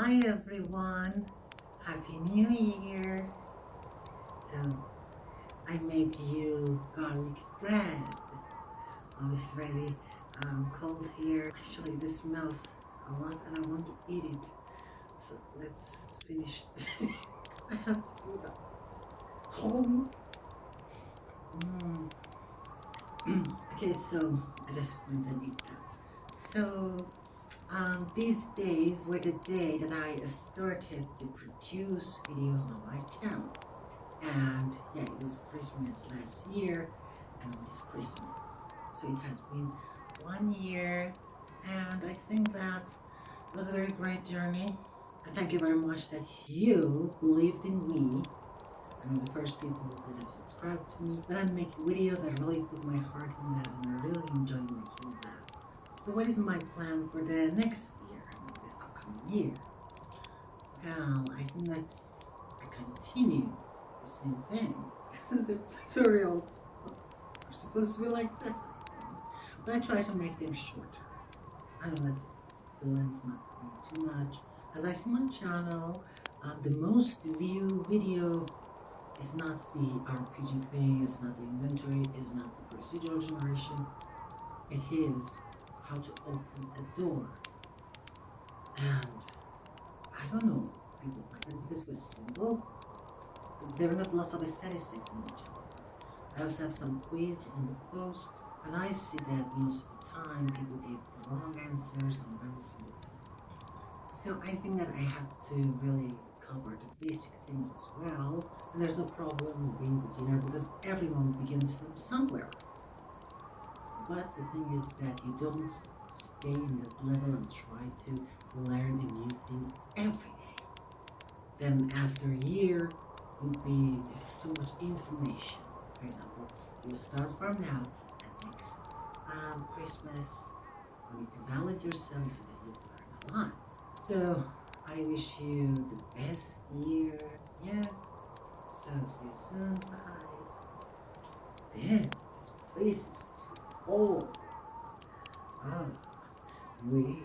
Hi everyone, Happy New Year. So I made you garlic bread. Oh, it's very cold here. Actually, this smells a lot and I want to eat it. So let's finish. I have to do that. Home. Okay, so I just went and eat that. So these days were the day that I started to produce videos on my channel. And yeah, it was Christmas last year and it is Christmas. So it has been 1 year, and I think that it was a very great journey. And thank you very much that you believed in me. I know the first people that have subscribed to me, that I'm making videos. I really put my heart in that and I really enjoy making that. So what is my plan for the next year, this upcoming year? Well, I think that I continue the same thing because the tutorials are supposed to be like this, I think. But I try to make them shorter. I know that the length might be too much. As I see my channel, the most viewed video is not the RPG thing, it's not the inventory, it's not the procedural generation. It is how to open a door. And I don't know, people like that because it was simple. There are not lots of statistics on the channel. I also have some quiz on the post, and I see that most of the time people give the wrong answers on every single thing. So I think that I have to really cover the basic things as well, and there's no problem with being beginner because everyone begins from somewhere. But the thing is that you don't stay in that level and try to learn a new thing every day. Then after a year, you have so much information. For example, you start from now and next Christmas, when you evaluate yourself, you see that you've learned a lot. So I wish you the best year. Yeah. So see you soon. Bye. Damn, this place is too cold. Ah, we